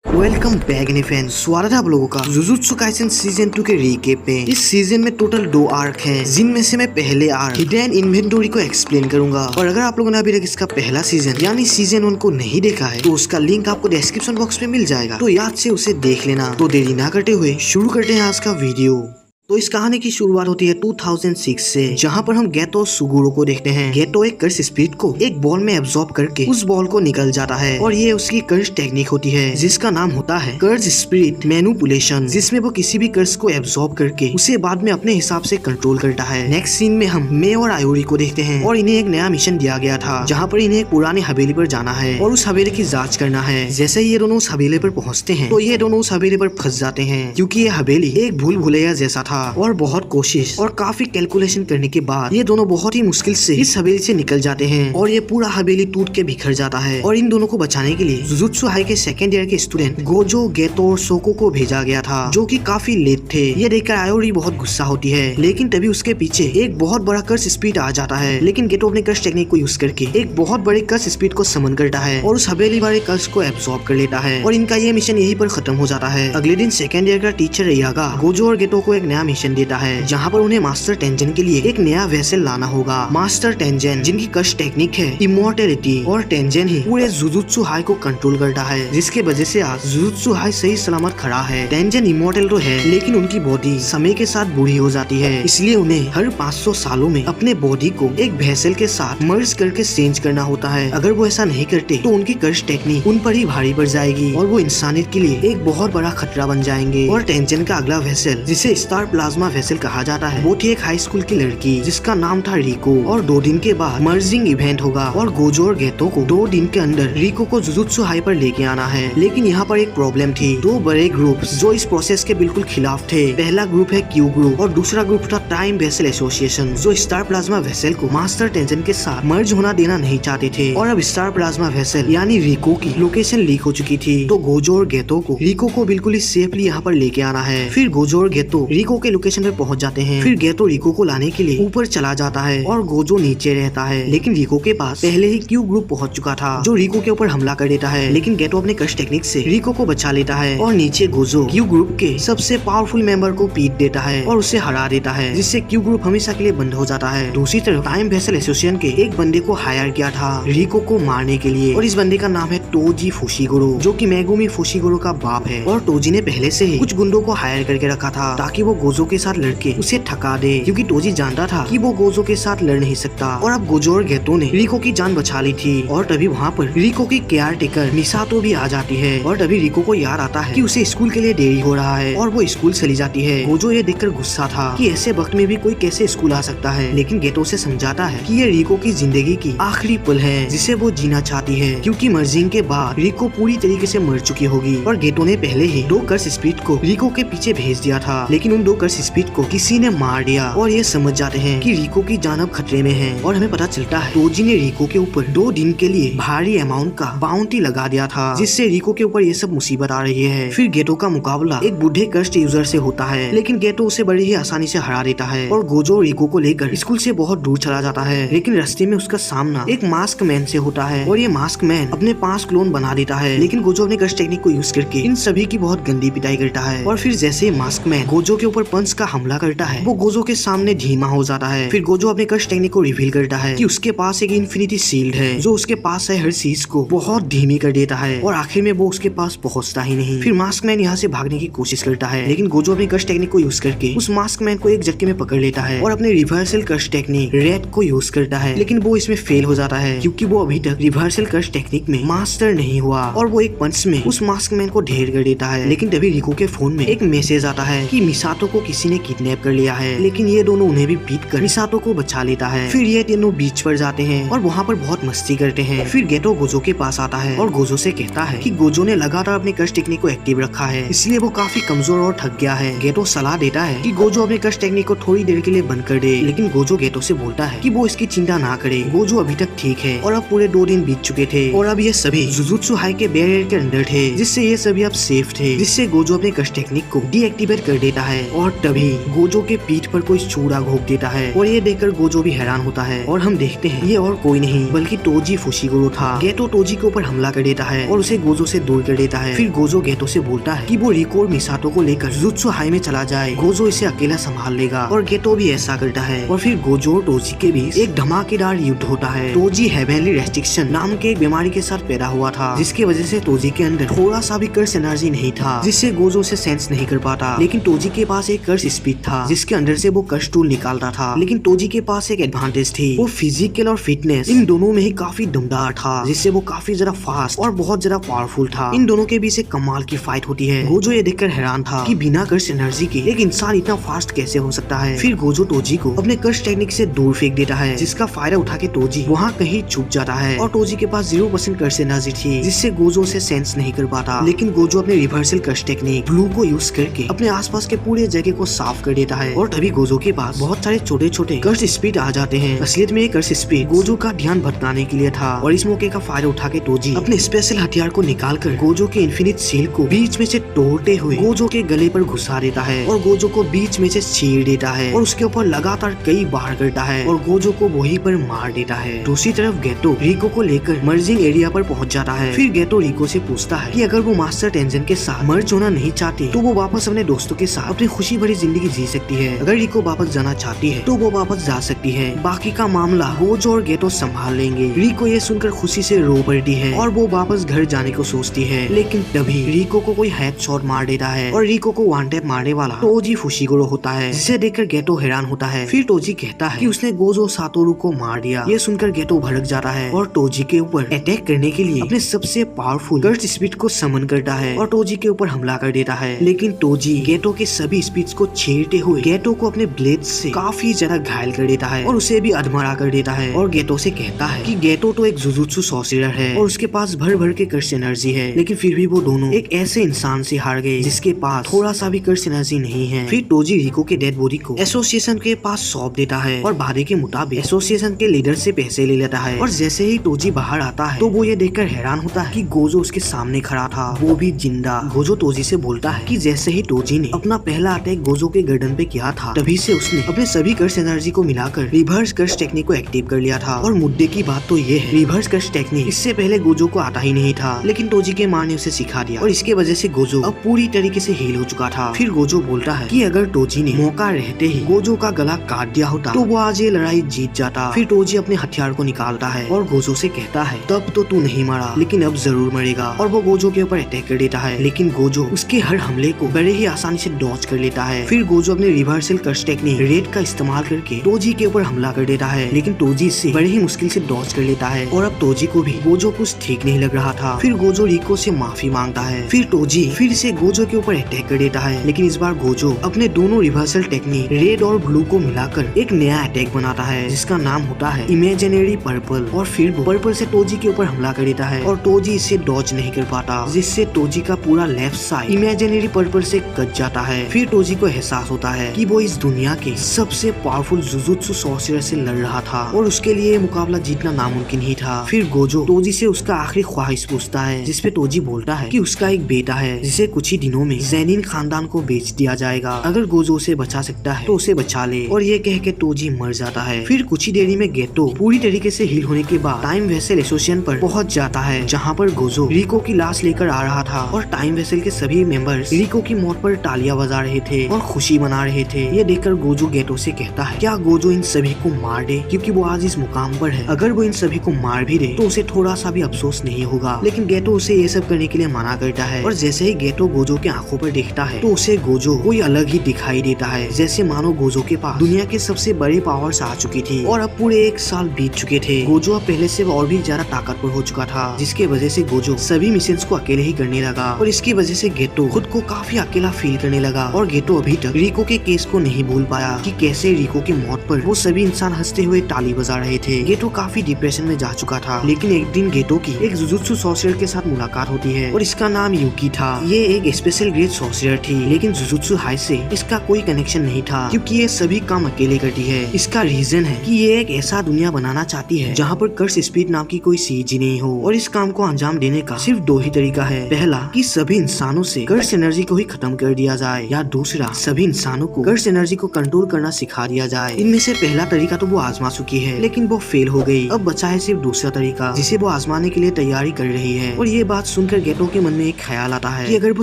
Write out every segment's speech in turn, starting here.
Welcome back any fan, स्वागत है आप लोगों का जुजुत्सु काइसेन सीजन 2 के रीकैप पे। इस सीजन में टोटल 2 आर्क हैं, जिनमें से मैं पहले आर्क हिडन इन्वेंटरी को एक्सप्लेन करूंगा। और अगर आप लोगों ने अभी तक इसका पहला सीजन यानी सीजन 1 को नहीं देखा है तो उसका लिंक आपको डिस्क्रिप्शन बॉक्स में मिल जाएगा, तो याद से उसे देख लेना। तो देरी ना करते हुए शुरू करते हैं आज का वीडियो। तो इस कहानी की शुरुआत होती है 2006 से, जहाँ पर हम गेतो सुगुरो को देखते हैं। गेतो एक कर्स स्पिरिट को एक बॉल में एब्जॉर्ब करके उस बॉल को निकल जाता है और ये उसकी कर्स टेक्निक होती है जिसका नाम होता है कर्स स्पिरिट मैनिपुलेशन, जिसमें वो किसी भी कर्स को एब्जॉर्ब करके उसे बाद में अपने हिसाब से कंट्रोल करता है। नेक्स्ट सीन में हम मे और आयोरी को देखते हैं और इन्हें एक नया मिशन दिया गया था जहाँ पर इन्हें एक पुरानी हवेली पर जाना है और उस हवेली की जाँच करना है। जैसे ही ये दोनों उस हवेली पर पहुँचते हैं तो ये दोनों उस हवेली पर फंस जाते हैं, क्योंकि ये हवेली एक भूल भुलैया जैसा था और बहुत कोशिश और काफी कैलकुलेशन करने के बाद ये दोनों बहुत ही मुश्किल से इस हवेली से निकल जाते हैं और ये पूरा हवेली टूट के बिखर जाता है। और इन दोनों को बचाने के लिए जुजुत्सु हाई के सेकेंड ईयर के स्टूडेंट गोजो, गेतो और सोको को भेजा गया था, जो कि काफी लेट थे। ये देखकर आयोरी बहुत गुस्सा होती है, लेकिन तभी उसके पीछे एक बहुत बड़ा कर्स स्पिरिट आ जाता है। लेकिन गेतो अपने कर्स टेक्निक को यूज करके एक बहुत बड़े कर्स स्पिरिट को समन करता है और उस हवेली वाले कर्स को एब्सॉर्ब कर लेता है और इनका ये मिशन यहीं पर खत्म हो जाता है। अगले दिन सेकेंड ईयर का टीचर रियागा गोजो और गेतो को एक नया मिशन देता है, जहाँ पर उन्हें मास्टर टेंजन के लिए एक नया वेसल लाना होगा। मास्टर टेंजन जिनकी कर्स टेक्निक है इमॉर्टैलिटी, और टेंजन ही पूरे जुजुत्सु हाई को कंट्रोल करता है, जिसके वजह से आज जुजुत्सु हाई सही सलामत खड़ा है। टेंजन इमॉर्टल तो है, लेकिन उनकी बॉडी समय के साथ बूढ़ी हो जाती है, इसलिए उन्हें हर 500 सालों में अपने बॉडी को एक वेसल के साथ मर्ज करके चेंज करना होता है। अगर वो ऐसा नहीं करते तो उनकी कर्स टेक्निक उन पर ही भारी पड़ जाएगी और वो इंसानियत के लिए एक बहुत बड़ा खतरा बन जाएंगे। और टेंजन का अगला वेसल, जिसे स्टार प्लाज्मा वेसल कहा जाता है, वो थी एक हाई स्कूल की लड़की जिसका नाम था रिको। और 2 दिन के बाद मर्जिंग इवेंट होगा और गोजो और गेतो को 2 दिन के अंदर रिको को जुजुत्सु हाई पर लेके आना है। लेकिन यहाँ पर एक प्रॉब्लम थी, 2 बड़े ग्रुप जो इस प्रोसेस के बिल्कुल खिलाफ थे। पहला ग्रुप है क्यू ग्रुप और दूसरा ग्रुप था टाइम वेसल एसोसिएशन, जो स्टार प्लाज्मा वेसल को मास्टर टेंजन के साथ मर्ज होना देना नहीं चाहते थे। और अब स्टार प्लाज्मा वेसल यानी रिको की लोकेशन लीक हो चुकी थी, तो गोजो और गेतो को रिको को बिल्कुल ही सेफली यहाँ पर लेके आना है। फिर गोजो और गेतो रिको के लोकेशन पर पहुंच जाते हैं। फिर गेतो रिको को लाने के लिए ऊपर चला जाता है और गोजो नीचे रहता है, लेकिन रिको के पास पहले ही क्यू ग्रुप पहुंच चुका था, जो रिको के ऊपर हमला कर देता है। लेकिन गेतो अपने कर्स टेक्निक से रिको को बचा लेता है और नीचे गोजो क्यू ग्रुप के सबसे पावरफुल मेंबर को पीट देता है और उसे हरा देता है, जिससे क्यू ग्रुप हमेशा के लिए बंद हो जाता है। दूसरी तरफ टाइम वेसल एसोसिएशन के एक बंदे को हायर किया था रिको को मारने के लिए, और इस बंदे का नाम है टोजी फुशिगोरो, जो कि मेगुमी फुशिगोरो का बाप है। और टोजी ने पहले से ही कुछ गुंडों को हायर करके रखा था ताकि वो गोजो के साथ लड़के उसे ठका दे, क्योंकि टोजी जानता था कि वो गोजो के साथ लड़ नहीं सकता। और अब गोजो और गेतो ने रिको की जान बचा ली थी। और तभी वहाँ पर रिको की केयर टेकर मिसातो भी आ जाती है। और तभी रिको को याद आता है कि उसे स्कूल के लिए देरी हो रहा है और वो स्कूल चली जाती है। गोजो ये देखकर गुस्सा था कि ऐसे वक्त में भी कोई कैसे स्कूल आ सकता है, लेकिन गेतो से समझाता है कि ये रिको की जिंदगी की आखिरी पल है जिसे वो जीना चाहती है, क्योंकि मर्जिंग के बाद रिको पूरी तरीके से मर चुकी होगी। और गेतो ने पहले ही 2 कर्स स्पिरिट को रिको के पीछे भेज दिया था, लेकिन उन 2 कर्स स्पिरिट को किसी ने मार दिया और ये समझ जाते हैं कि रिको की जान अब खतरे में है। और हमें पता चलता है टोजी ने रिको के ऊपर 2 दिन के लिए भारी अमाउंट का बाउंटी लगा दिया था, जिससे रिको के ऊपर ये सब मुसीबत आ रही है। फिर गेतो का मुकाबला एक बूढ़े कर्स यूजर से होता है, लेकिन गेतो उसे बड़ी ही आसानी से हरा देता है। और गोजो रिको को लेकर स्कूल से बहुत दूर चला जाता है, लेकिन रास्ते में उसका सामना एक मास्क मैन से होता है और ये मास्क मैन अपने 5 क्लोन बना देता है। लेकिन गोजो अपने कर्स टेक्निक को यूज करके इन सभी की बहुत गंदी पिटाई करता है। और फिर जैसे मास्क मैन गोजो के ऊपर पंच का हमला करता है, वो गोजो के सामने धीमा हो जाता है। फिर गोजो अपने कर्स टेक्निक को रिवील करता है कि उसके पास एक इन्फिनिटी शील्ड है, जो उसके पास है हर चीज को बहुत धीमी कर देता है और आखिर में वो उसके पास पहुंचता ही नहीं। फिर मास्क मैन यहाँ से भागने की कोशिश करता है, लेकिन गोजो अपनी कर्स टेक्निक को यूज करके उस मास्क मैन को एक झटके में पकड़ लेता है और अपने रिवर्सल कर्स टेक्निक रेड को यूज करता है, लेकिन वो इसमें फेल हो जाता है, क्योंकि वो अभी तक रिवर्सल कर्स टेक्निक में मास्टर नहीं हुआ और वो एक पंच में उस मास्क मैन को ढेर कर देता है। लेकिन तभी रिको के फोन में एक मैसेज आता है कि मिसातो को किसी ने किडनैप कर लिया है, लेकिन ये दोनों उन्हें भी पीट कर मिसातो को बचा लेता है। फिर ये तीनों बीच पर जाते हैं और वहाँ पर बहुत मस्ती करते हैं। फिर गेतो गोजो के पास आता है और गोजो से कहता है कि गोजो ने लगातार अपने कर्स टेक्निक को एक्टिव रखा है, इसलिए वो काफी कमजोर और थक गया है। गेतो सलाह देता है कि गोजो अपने कर्स टेक्निक को थोड़ी देर के लिए बंद कर दे, लेकिन गोजो गेतो से बोलता है कि वो इसकी चिंता ना करे, गोजो अभी तक ठीक है। और अब पूरे 2 दिन बीत चुके थे और अब ये सभी जुजुत्सु हाई के बैरियर के अंदर थे, जिससे ये सभी अब सेफ थे, जिससे गोजो अपने कर्स टेक्निक को डीएक्टिवेट कर देता है और और तभी गोजो के पीठ पर कोई चूड़ा घोंप देता है और ये देखकर गोजो भी हैरान होता है और हम देखते हैं ये और कोई नहीं बल्कि तोजी फुशिगुरो था। गेटो तोजी के ऊपर हमला कर देता है और उसे गोजो से दूर कर देता है। फिर गोजो गेटो से बोलता है कि वो रिको और मिसातो को लेकर जुजुत्सु हाई में चला जाए, गोजो इसे अकेला संभाल लेगा और गेटो भी ऐसा करता है। और फिर गोजो और तोजी के बीच एक धमाकेदार युद्ध होता है। तोजी हेवेनली रेस्ट्रिक्शन नाम के एक बीमारी के साथ पैदा हुआ था, जिसकी वजह से तोजी के अंदर थोड़ा सा भी कर्स एनर्जी नहीं था, जिससे गोजो से सेंस नहीं कर पाता। लेकिन तोजी के पास एक कर्स स्पीड था, जिसके अंदर से वो कर्स टूल निकालता था। लेकिन तोजी के पास एक एडवांटेज थी, वो फिजिकल और फिटनेस इन दोनों में ही काफी दमदार था, जिससे वो काफी ज्यादा फास्ट और बहुत ज्यादा पावरफुल था। इन दोनों के बीच एक कमाल की फाइट होती है। गोजो ये देखकर हैरान था कि बिना कर्स एनर्जी के एक इंसान इतना फास्ट कैसे हो सकता है। फिर गोजो तोजी को अपने कर्स टेक्निक से दूर फेंक देता है, जिसका फायदा उठा के तोजी वहाँ कहीं छुप जाता है और तोजी के पास 0% कर्स एनर्जी थी, जिससे गोजो से सेंस नहीं कर पाता। लेकिन गोजो अपने रिवर्सल कर्स टेक्निक ब्लू को यूज करके अपने आसपास के पूरे जगह को साफ कर देता है और तभी गोजो के पास बहुत सारे छोटे छोटे कर्स स्पीड आ जाते हैं। असलियत में ये कर्स स्पीड गोजो का ध्यान भटकाने के लिए था और इस मौके का फायदा उठा के तोजी अपने स्पेशल हथियार को निकालकर गोजो के इन्फिनिट सील को बीच में से तोड़ते हुए गोजो के गले पर घुसा देता है और गोजो को बीच में से चीर देता है और उसके ऊपर लगातार कई बार करता है और गोजो को वहीं पर मार देता है। दूसरी तरफ गेटो रिको को लेकर मर्जिंग एरिया पर पहुंच जाता है। फिर गेटो रिको से पूछता है कि अगर वो मास्टर टेंजन के साथ मर्ज होना नहीं चाहती तो वो वापस अपने दोस्तों के साथ अपनी खुशी भरी जिंदगी जी सकती है। अगर रिको वापस जाना चाहती है तो वो वापस जा सकती है, बाकी का मामला गोजो और गेटो संभाल लेंगे। रिको ये सुनकर खुशी से रो पड़ती है और वो वापस घर जाने को सोचती है। लेकिन तभी रिको को कोई हेडशॉट मार देता है और रिको को वन टैप मारने वाला तोजी फुशिगुरो होता है, जिसे देखकर गेटो हैरान होता है। फिर तोजी कहता है कि उसने गोजो सातोरू को मार दिया। ये सुनकर गेटो भड़क जाता है और तोजी के ऊपर अटैक करने के लिए अपने सबसे पावरफुल कर्स स्पीड को समन करता है और तोजी के ऊपर हमला कर देता है। लेकिन तोजी गेटो के सभी स्पीड्स को छेड़ते हुए गेटो को अपने ब्लेड से काफी ज्यादा घायल कर देता है और उसे भी अधमरा कर देता है और गेटो से कहता है कि गेटो तो एक जुजुत्सु सॉर्सरर है और उसके पास भर भर के कर्स एनर्जी है, लेकिन फिर भी वो दोनों एक ऐसे इंसान से हार गए जिसके पास थोड़ा सा भी कर्स एनर्जी नहीं है। फिर तोजी रिको के डेड बॉडी को एसोसिएशन के पास सौंप देता है और वादे के मुताबिक एसोसिएशन के लीडर से पैसे ले लेता है। और जैसे ही तोजी बाहर आता है तो वो ये देखकर हैरान होता है कि गोजो उसके सामने खड़ा था, वो भी जिंदा। गोजो तोजी से बोलता है कि जैसे ही तोजी ने अपना पहला अटैक गोजो के गर्दन पे किया था, तभी से उसने अपने सभी कर्स एनर्जी को मिलाकर रिवर्स कर्स टेक्निक को एक्टिव कर लिया था। और मुद्दे की बात तो ये है, रिवर्स कर्स टेक्निक इससे पहले गोजो को आता ही नहीं था, लेकिन तोजी के माँ ने उसे सिखा दिया और इसके वजह से गोजो अब पूरी तरीके से हील हो चुका था। फिर गोजो बोलता है कि अगर तोजी ने मौका रहते ही गोजो का गला काट दिया होता तो वो आज ये लड़ाई जीत जाता। फिर तोजी अपने हथियार को निकालता है और गोजो से कहता है तब तो तू नहीं मरा, लेकिन अब जरूर मरेगा। और वो गोजो के ऊपर अटैक कर देता है, लेकिन गोजो उसके हर हमले को बड़े ही आसानी से डॉज कर लेता है। फिर गोजो अपने रिवर्सल कर्स टेक्निक रेड का इस्तेमाल करके तोजी के ऊपर हमला कर देता है, लेकिन तोजी इससे बड़े ही मुश्किल से डॉज कर लेता है। और अब तोजी को भी गोजो कुछ ठीक नहीं लग रहा था। फिर गोजो रिको से माफी मांगता है। फिर तोजी फिर से गोजो के ऊपर अटैक कर देता है, लेकिन इस बार गोजो अपने दोनों रिवर्सल टेक्निक रेड और ब्लू को मिलाकर एक नया अटैक बनाता है, जिसका नाम होता है इमेजिनरी पर्पल। और फिर वो पर्पल से तोजी के ऊपर हमला कर देता है और तोजी इसे डॉज नहीं कर पाता, जिससे तोजी का पूरा लेफ्ट साइड इमेजिनरी पर्पल से कट जाता है। फिर तोजी को एहसास होता है कि वो इस दुनिया के सबसे पावरफुल जुजुत्सु सॉर्सरर से लड़ रहा था और उसके लिए ये मुकाबला जीतना नामुमकिन ही था। फिर गोजो तोजी से उसका आखिरी ख्वाहिश पूछता है, जिसपे तोजी बोलता है कि उसका एक बेटा है जिसे कुछ ही दिनों में ज़ेनिन खानदान को बेच दिया जाएगा। अगर गोजो उसे बचा सकता है तो उसे बचा ले। और ये कह के तोजी मर जाता है। फिर कुछ ही देरी में गेटो पूरी तरीके से हील होने के बाद टाइम वेसल एसोसिएशन पर पहुंच जाता है, जहां पर गोजो रिको की लाश लेकर आ रहा था और टाइम वेसल के सभी मेंबर्स रिको की मौत पर तालियां बजा रहे थे और खुशी मना रहे थे। ये देखकर गोजो गेटो से कहता है क्या गोजो इन सभी को मार दे, क्योंकि वो आज इस मुकाम पर है। अगर वो इन सभी को मार भी दे तो उसे थोड़ा सा भी अफसोस नहीं होगा। लेकिन गेटो उसे ये सब करने के लिए मना करता है और जैसे ही गेटो गोजो के आंखों पर देखता है तो उसे गोजो कोई अलग ही दिखाई देता है, जैसे मानो गोजो के पास दुनिया के सबसे बड़े पावर्स आ चुकी थी और अब पूरे 1 साल बीत चुके थे। गोजो अब पहले से और भी ज्यादा ताकतवर हो चुका था, जिसके वजह से गोजो सभी मिशंस को अकेले ही करने लगा और इसकी वजह से गेटो खुद को काफी अकेला फील करने लगा। और गेटो अभी तक रिको के केस को नहीं भूल पाया कि कैसे रिको की मौत पर वो सभी इंसान हंसते हुए ताली बजा रहे थे। गेटो काफी डिप्रेशन में जा चुका था, लेकिन एक दिन गेटो की एक जुजुत्सु सॉर्सरर के साथ मुलाकात होती है और इसका नाम यूकी था। ये एक स्पेशल ग्रेड सॉर्सरर थी, लेकिन जुजुत्सु हाई से इसका कोई कनेक्शन नहीं था, क्योंकि ये सभी काम अकेले करती है। इसका रीजन है कि ये एक ऐसा दुनिया बनाना चाहती है जहाँ पर कर्स स्पीड नाम की कोई चीज ही नहीं हो और इस काम को अंजाम देने का सिर्फ 2 ही तरीका है। पहला कि सभी इंसानों से कर्स एनर्जी को ही खत्म कर दिया जाए, या दूसरा दूसरा सभी इंसानों को कर्स एनर्जी को कंट्रोल करना सिखा दिया जाए। इनमें से पहला तरीका तो वो आजमा चुकी है, लेकिन वो फेल हो गई। अब बचा है सिर्फ दूसरा तरीका, जिसे वो आजमाने के लिए तैयारी कर रही है। और ये बात सुनकर गेटो के मन में एक ख्याल आता है कि अगर वो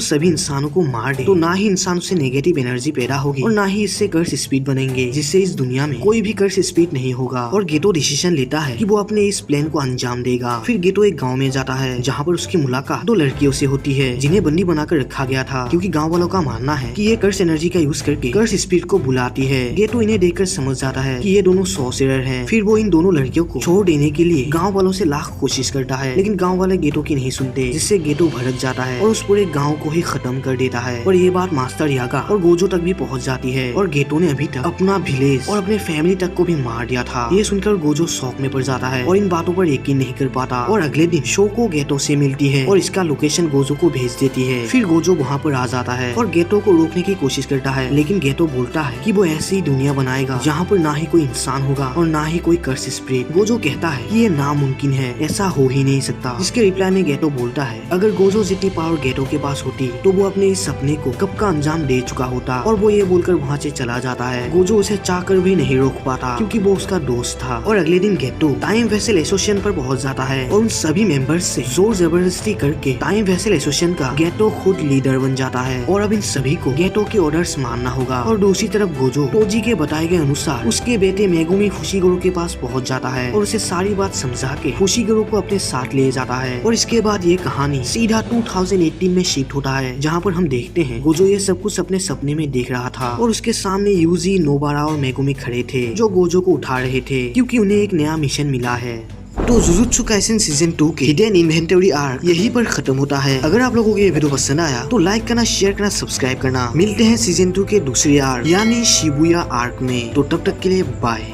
सभी इंसानों को मार दे तो ना ही इंसान से नेगेटिव एनर्जी पैदा होगी और ना ही इससे कर्स स्पीड बनेंगे, जिससे इस दुनिया में कोई भी कर्स स्पीड नहीं होगा। और गेटो डिसीजन लेता है कि वो अपने इस प्लान को अंजाम देगा। फिर गेटो एक गाँव में जाता है जहाँ पर उसकी मुलाकात दो लड़कियों से होती है जिन्हें बंदी बनाकर रखा गया था, क्योंकि गाँव वालों का मानना है कि ये कर्स एनर्जी का यूज करके कर्स स्पीड को बुलाती है। गेटो इन्हें देखकर समझ जाता है कि ये दोनों सॉर्सरर हैं। फिर वो इन दोनों लड़कियों को छोड़ देने के लिए गांव वालों से लाख कोशिश करता है, लेकिन गांव वाले गेटो की नहीं सुनते, जिससे गेटो भड़क जाता है और उस पूरे गांव को ही खत्म कर देता है। और ये बात मास्टर यागा और गोजो तक भी पहुंच जाती है और गेटो ने अभी तक अपना विलेज और अपने फैमिली तक को भी मार दिया था। ये सुनकर गोजो शौक में पड़ जाता है और इन बातों पर यकीन नहीं कर पाता। और अगले दिन शोको गेटो से मिलती है और इसका लोकेशन गोजो को भेज देती है। फिर गोजो वहाँ पर आ जाता है और गेटो को रोकने की कोशिश करता है, लेकिन गेटो बोलता है कि वो ऐसी दुनिया बनाएगा जहाँ पर ना ही कोई इंसान होगा और ना ही कोई कर्स स्प्रेड। गोजो कहता है कि ये नामुमकिन है, ऐसा हो ही नहीं सकता। जिसके रिप्लाई में गेटो बोलता है अगर गोजो जितनी पावर गेटो के पास होती तो वो अपने इस सपने को कब का अंजाम दे चुका होता। और वो ये बोलकर वहाँ से चला जाता है। गोजो उसे चाहकर भी नहीं रोक पाता, क्योंकि वो उसका दोस्त था। और अगले दिन गेटो टाइम वेसल एसोसिएशन पर पहुँच जाता है और उन सभी मेंबर्स से जोर जबरदस्ती करके टाइम वेसल एसोसिएशन का गेटो खुद लीडर बन जाता है। और अब इन सभी को गेटो के ऑर्डर्स मानना होगा। और दूसरी तरफ गोजो टोजी के बताए गए अनुसार उसके बेटे मेगुमी फुशिगुरु के पास पहुंच जाता है और उसे सारी बात समझा के फुशिगुरु को अपने साथ ले जाता है। और इसके बाद ये कहानी सीधा 2018 में शिफ्ट होता है, जहां पर हम देखते हैं गोजो ये सब कुछ अपने सपने में देख रहा था और उसके सामने यूजी, नोबारा और मेगुमी खड़े थे, जो गोजो को उठा रहे थे क्योंकि उन्हें एक नया मिशन मिला है। तो जुजुत्सु काइसेन सीजन 2 के हिडन इन्वेंटरी आर्क यहीं पर खत्म होता है। अगर आप लोगों को ये वीडियो पसंद आया तो लाइक करना, शेयर करना, सब्सक्राइब करना। मिलते हैं सीजन 2 के दूसरी आर्क यानी शिबुया आर्क में। तो तब तक के लिए बाय।